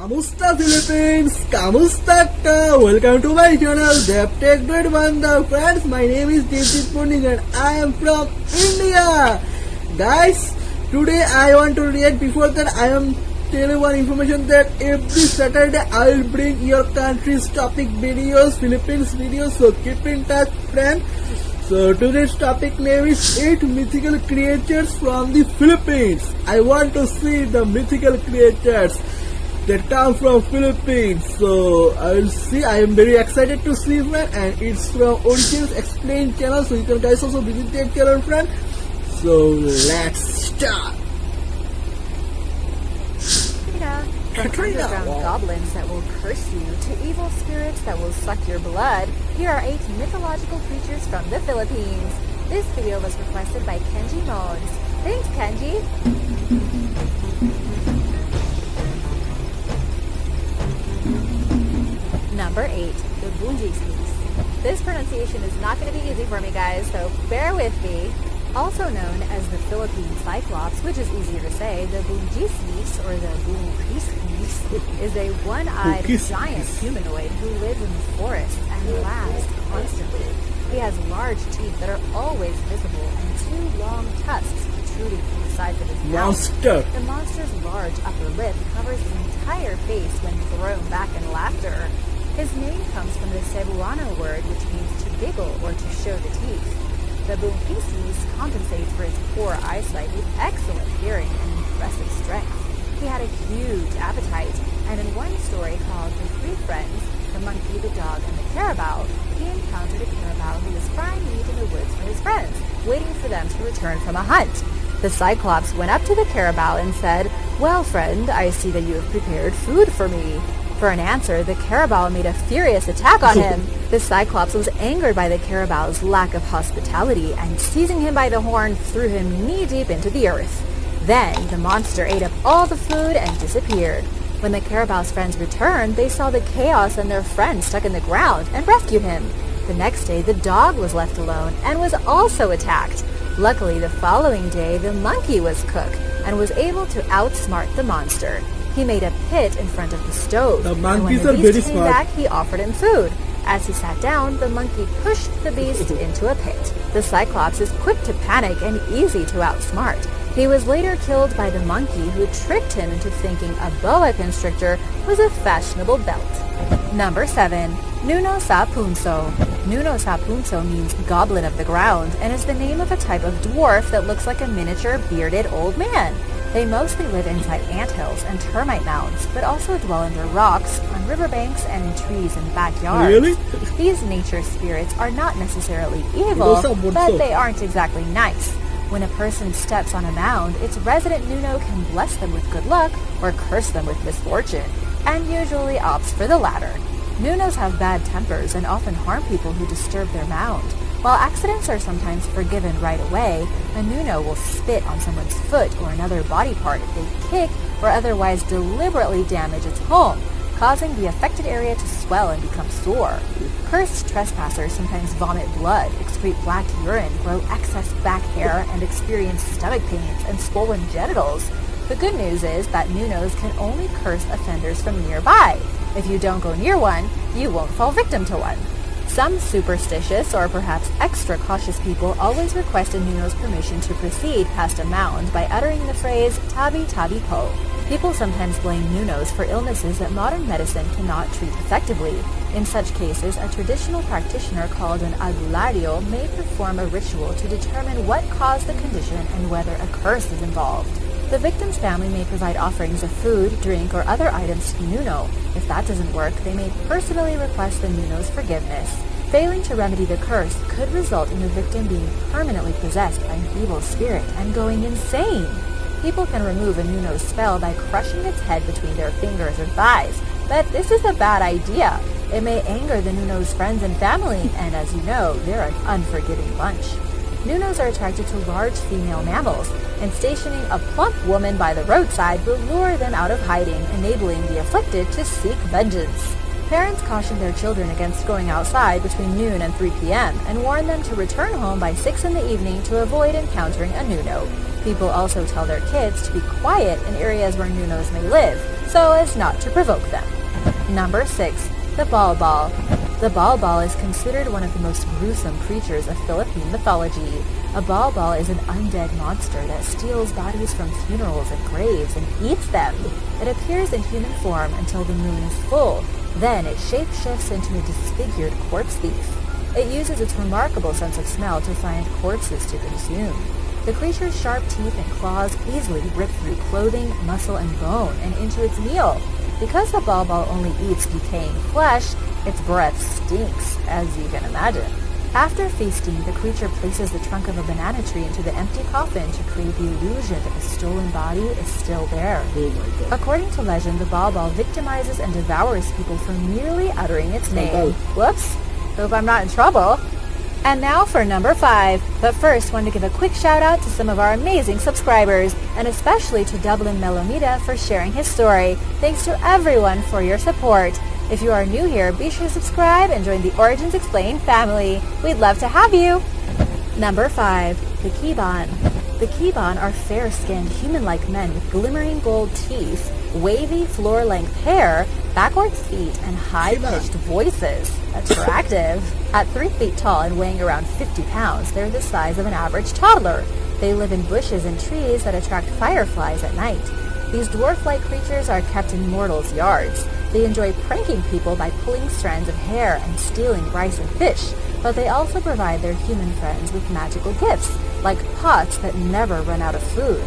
Kamusta Philippines? Kamusta ka? Welcome to my channel DeBTeQDrOiD BaNdA. Friends, my name is DeBTeQDrOiD and I am from India. Guys, today I want to react. Before that, I am telling one information that every Saturday I will bring your country's topic videos, Philippines videos. So keep in touch, friends. So today's topic name is 8 mythical creatures from the Philippines. I want to see the mythical creatures that come from Philippines. So I will see. I am very excited to see, friend, and it's from Origins Explained channel. So you can guys also visit that channel, friend. So let's start. From underground goblins that will curse you to evil spirits that will suck your blood, here are 8 mythological creatures from the Philippines. This video was requested by Kenji Modes. Thanks, Kenji! Number 8, the Bunjisnis. This pronunciation is not going to be easy for me, guys, so bear with me. Also known as the Philippine cyclops, which is easier to say, the Bunjisnis, or the Bunjisnis, is a one-eyed giant humanoid who lives in the forest and laughs constantly. He has large teeth that are always visible and 2 long tusks protruding from the sides of his mouth. The monster's large upper lip covers his entire face when thrown back in laughter. His name comes from the Cebuano word, which means to giggle or to show the teeth. The Bunjisnis compensates for his poor eyesight with excellent hearing and impressive strength. He had a huge appetite, and in one story called The 3 Friends, the monkey, the dog, and the carabao, he encountered a carabao who was frying meat in the woods for his friends, waiting for them to return from a hunt. The Cyclops went up to the carabao and said, "Well, friend, I see that you have prepared food for me." For an answer, the carabao made a furious attack on him. The Cyclops was angered by the carabao's lack of hospitality and, seizing him by the horn, threw him knee-deep into the earth. Then, the monster ate up all the food and disappeared. When the carabao's friends returned, they saw the chaos and their friend stuck in the ground and rescued him. The next day, the dog was left alone and was also attacked. Luckily, the following day, the monkey was cooked and was able to outsmart the monster. He made a pit in front of the stove, and when the beast came back, he offered him food. As he sat down, the monkey pushed the beast into a pit. The Cyclops is quick to panic and easy to outsmart. He was later killed by the monkey, who tricked him into thinking a boa constrictor was a fashionable belt. Number 7. Nuno sa Punso. Nuno sa Punso means goblin of the ground and is the name of a type of dwarf that looks like a miniature bearded old man. They mostly live inside anthills and termite mounds, but also dwell under rocks, on riverbanks, and in trees and backyards. Really? These nature spirits are not necessarily evil, but they aren't exactly nice. When a person steps on a mound, its resident Nuno can bless them with good luck or curse them with misfortune, and usually opts for the latter. Nunos have bad tempers and often harm people who disturb their mound. While accidents are sometimes forgiven right away, a Nuno will spit on someone's foot or another body part if they kick or otherwise deliberately damage its home, causing the affected area to swell and become sore. Cursed trespassers sometimes vomit blood, excrete black urine, grow excess back hair, and experience stomach pains and swollen genitals. The good news is that Nunos can only curse offenders from nearby. If you don't go near one, you won't fall victim to one. Some superstitious or perhaps extra cautious people always request a Nuno's permission to proceed past a mound by uttering the phrase "tabi tabi po." People sometimes blame Nunos for illnesses that modern medicine cannot treat effectively. In such cases, a traditional practitioner called an albularyo may perform a ritual to determine what caused the condition and whether a curse is involved. The victim's family may provide offerings of food, drink, or other items to Nuno. If that doesn't work, they may personally request the Nuno's forgiveness. Failing to remedy the curse could result in the victim being permanently possessed by an evil spirit and going insane. People can remove a Nuno's spell by crushing its head between their fingers or thighs, but this is a bad idea. It may anger the Nuno's friends and family, and as you know, they're an unforgiving bunch. Nunos are attracted to large female mammals, and stationing a plump woman by the roadside will lure them out of hiding, enabling the afflicted to seek vengeance. Parents caution their children against going outside between noon and 3 p.m. and warn them to return home by 6 in the evening to avoid encountering a Nuno. People also tell their kids to be quiet in areas where Nunos may live, so as not to provoke them. Number 6. The Balbal. The Balbal is considered one of the most gruesome creatures of Philippine mythology. A Balbal is an undead monster that steals bodies from funerals and graves and eats them. It appears in human form until the moon is full. Then it shapeshifts into a disfigured corpse thief. It uses its remarkable sense of smell to find corpses to consume. The creature's sharp teeth and claws easily rip through clothing, muscle, and bone and into its meal. Because the Balbal only eats decaying flesh, its breath stinks, as you can imagine. After feasting, the creature places the trunk of a banana tree into the empty coffin to create the illusion that the stolen body is still there. Oh my god. According to legend, the Balbal victimizes and devours people for merely uttering its name. Whoops. Hope I'm not in trouble. And now for number 5. But first, want to give a quick shout out to some of our amazing subscribers, and especially to Dublin Melomita for sharing his story. Thanks to everyone for your support. If you are new here, be sure to subscribe and join the Origins Explained family. We'd love to have you. Number 5. The Kiban. The Kiban are fair-skinned, human-like men with glimmering gold teeth, wavy floor-length hair, backwards feet, and high-pitched voices. Attractive. At 3 feet tall and weighing around 50 pounds, they're the size of an average toddler. They live in bushes and trees that attract fireflies at night. These dwarf-like creatures are kept in mortals' yards. They enjoy pranking people by pulling strands of hair and stealing rice and fish, but they also provide their human friends with magical gifts, like pots that never run out of food.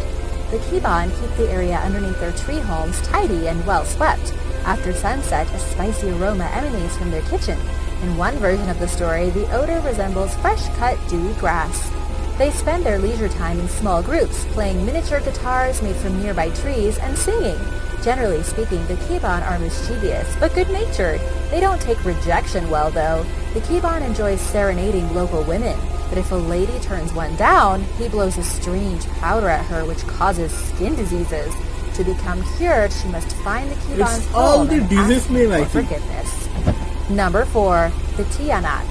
The Kiban keep the area underneath their tree homes tidy and well swept. After sunset, a spicy aroma emanates from their kitchen. In one version of the story, the odor resembles fresh-cut, dewy grass. They spend their leisure time in small groups, playing miniature guitars made from nearby trees and singing. Generally speaking, the Kiban are mischievous, but good-natured. They don't take rejection well, though. The Kiban enjoys serenading local women, but if a lady turns one down, he blows a strange powder at her which causes skin diseases. To become cured, she must find the Kiban's It's all home the and disease ask name, I for think. forgiveness. Number 4. The Tiyanak.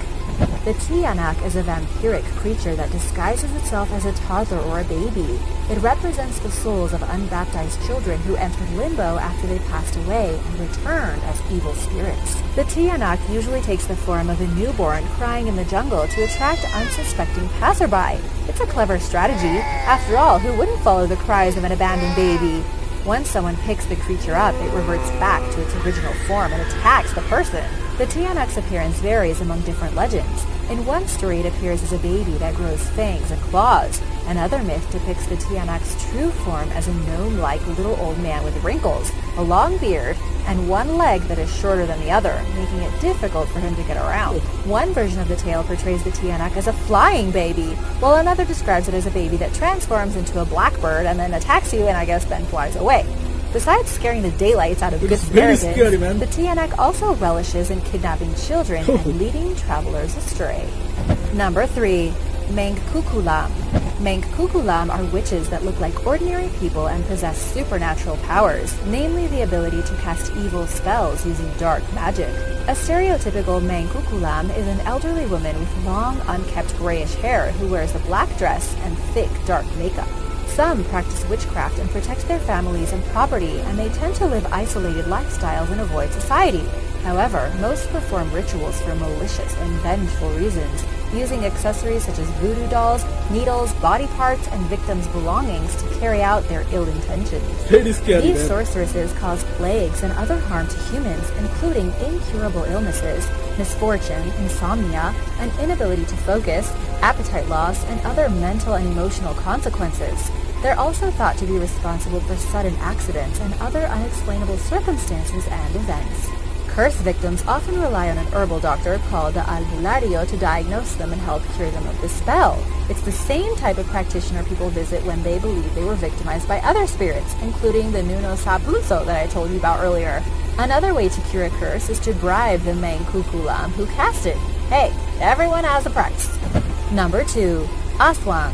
The Tiyanak is a vampiric creature that disguises itself as a toddler or a baby. It represents the souls of unbaptized children who entered limbo after they passed away and returned as evil spirits. The Tiyanak usually takes the form of a newborn crying in the jungle to attract unsuspecting passerby. It's a clever strategy. After all, who wouldn't follow the cries of an abandoned baby? Once someone picks the creature up, it reverts back to its original form and attacks the person. The Tiyanak's appearance varies among different legends. In one story, it appears as a baby that grows fangs and claws. Another myth depicts the Tiyanak's true form as a gnome-like little old man with wrinkles, a long beard, and one leg that is shorter than the other, making it difficult for him to get around. One version of the tale portrays the Tiyanak as a flying baby, while another describes it as a baby that transforms into a blackbird and then attacks you and I guess then flies away. Besides scaring the daylights out of good very Samaritans, scary, man. the Tiyanak also relishes in kidnapping children and leading travelers astray. Number 3. Mangkukulam. Mangkukulam are witches that look like ordinary people and possess supernatural powers, namely the ability to cast evil spells using dark magic. A stereotypical Mangkukulam is an elderly woman with long, unkempt grayish hair who wears a black dress and thick, dark makeup. Some practice witchcraft and protect their families and property, and they tend to live isolated lifestyles and avoid society. However, most perform rituals for malicious and vengeful reasons, using accessories such as voodoo dolls, needles, body parts, and victims' belongings to carry out their ill intentions. Very scary, These man. sorceresses cause plagues and other harm to humans, including incurable illnesses, misfortune, insomnia, an inability to focus, appetite loss, and other mental and emotional consequences. They're also thought to be responsible for sudden accidents and other unexplainable circumstances and events. Curse victims often rely on an herbal doctor called the albulario to diagnose them and help cure them of the spell. It's the same type of practitioner people visit when they believe they were victimized by other spirits, including the Nuno sa Punso that I told you about earlier. Another way to cure a curse is to bribe the Mangkukulam who cast it. Hey, everyone has a price. Number 2. Aswang.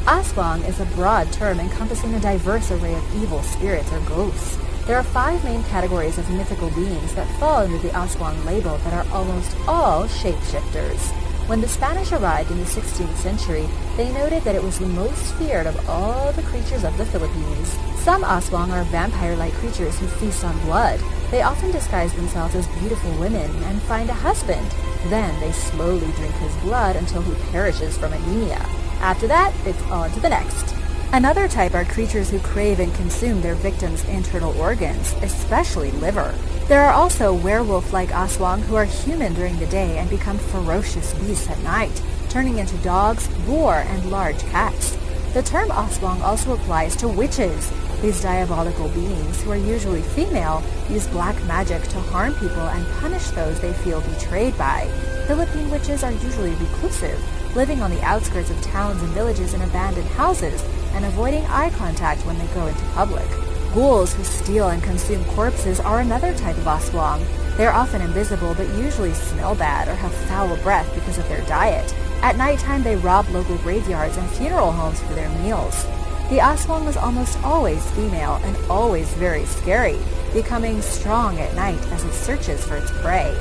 Aswang is a broad term encompassing a diverse array of evil spirits or ghosts. There are 5 main categories of mythical beings that fall under the Aswang label that are almost all shapeshifters. When the Spanish arrived in the 16th century, they noted that it was the most feared of all the creatures of the Philippines. Some Aswang are vampire-like creatures who feast on blood. They often disguise themselves as beautiful women and find a husband. Then they slowly drink his blood until he perishes from anemia. After that, it's on to the next. Another type are creatures who crave and consume their victims' internal organs, especially liver. There are also werewolf-like Aswang who are human during the day and become ferocious beasts at night, turning into dogs, boar, and large cats. The term Aswang also applies to witches. These diabolical beings, who are usually female, use black magic to harm people and punish those they feel betrayed by. Philippine witches are usually reclusive, living on the outskirts of towns and villages in abandoned houses, and avoiding eye contact when they go into public. Ghouls who steal and consume corpses are another type of Aswang. They are often invisible but usually smell bad or have foul breath because of their diet. At nighttime, they rob local graveyards and funeral homes for their meals. The Aswang was almost always female and always very scary, becoming strong at night as it searches for its prey.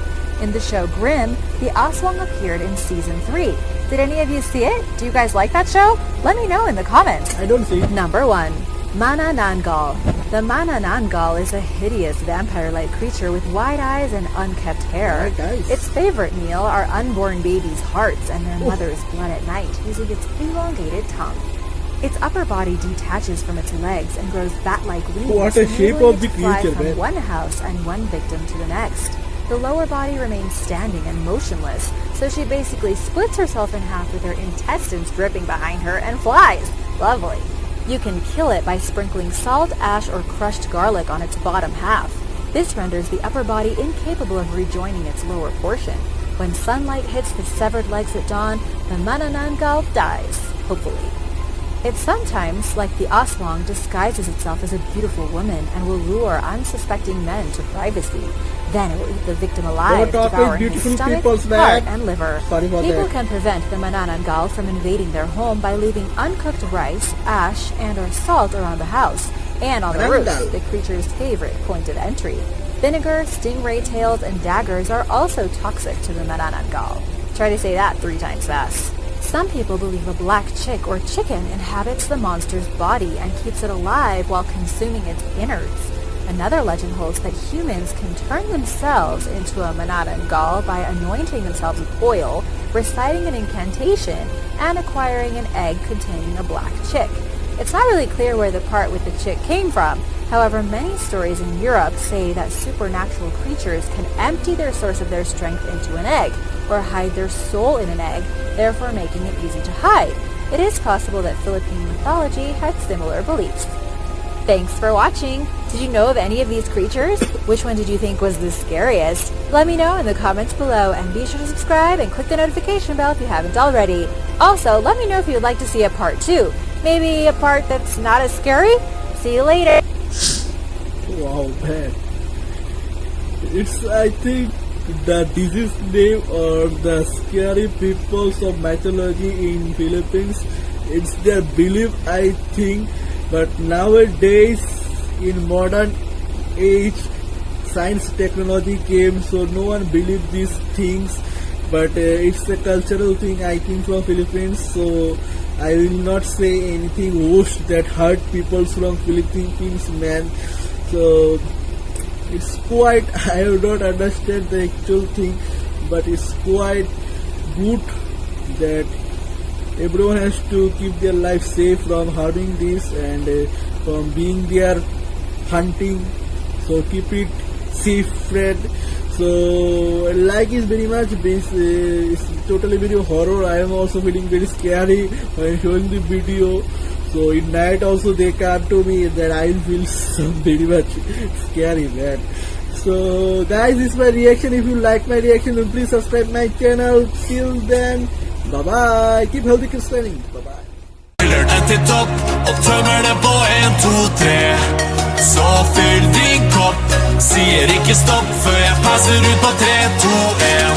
In the show Grimm, the Aswang appeared in Season 3. Did any of you see it? Do you guys like that show? Let me know in the comments. I don't see. Number 1. Manananggal. The Manananggal is a hideous vampire-like creature with wide eyes and unkept hair. Alright, guys. Its favorite meal are unborn babies' hearts and their mother's blood at night, using its elongated tongue. Its upper body detaches from its legs and grows bat-like wings. What a shape enabling of it the to fly creature, from man. one house and one victim to the next. The lower body remains standing and motionless, so she basically splits herself in half with her intestines dripping behind her and flies. Lovely. You can kill it by sprinkling salt, ash, or crushed garlic on its bottom half. This renders the upper body incapable of rejoining its lower portion. When sunlight hits the severed legs at dawn, the Manananggal dies, hopefully. It sometimes, like the Aswang, disguises itself as a beautiful woman and will lure unsuspecting men to privacy. Then it will eat the victim alive, Don't talk with devouring his beautiful stomach, people's heart, man. and liver. Sorry for People that. can prevent the Manananggal from invading their home by leaving uncooked rice, ash, and or salt around the house, and on the Manananggal. roofs, the creature's favorite point of entry. Vinegar, stingray tails, and daggers are also toxic to the Manananggal. Try to say that 3 times fast. Some people believe a black chick or chicken inhabits the monster's body and keeps it alive while consuming its innards. Another legend holds that humans can turn themselves into a Manananggal by anointing themselves with oil, reciting an incantation, and acquiring an egg containing a black chick. It's not really clear where the part with the chick came from. However, many stories in Europe say that supernatural creatures can empty their source of their strength into an egg, or hide their soul in an egg, therefore making it easy to hide. It is possible that Philippine mythology had similar beliefs. Thanks for watching! Did you know of any of these creatures? Which one did you think was the scariest? Let me know in the comments below, and be sure to subscribe and click the notification bell if you haven't already. Also, let me know if you would like to see a part 2. Maybe a part that's not as scary? See you later! Wow, man. It's, I think, the disease name or the scary peoples of mythology in Philippines. It's their belief, I think. But nowadays, in modern age, science technology came, so no one believes these things. But it's a cultural thing, I think, from Philippines. So I will not say anything worse that hurt people from Philippines, man. So it's quite, I don't understand the actual thing, but it's quite good that everyone has to keep their life safe from harming this and from being there hunting. So keep it safe, friend. So like is very much it's totally very horror. I am also feeling very scary while showing the video. So in night also they come to me that I will feel so very much scary, man. So guys, this is my reaction. If you like my reaction, then please subscribe my channel. Till then, bye bye. Keep healthy, keep smiling. Bye bye. Fyller den till topp och tömmer den på 1, 2, 3. Så fyll din kopp, säger inte stopp för jag passar ut på 3, 2, 1.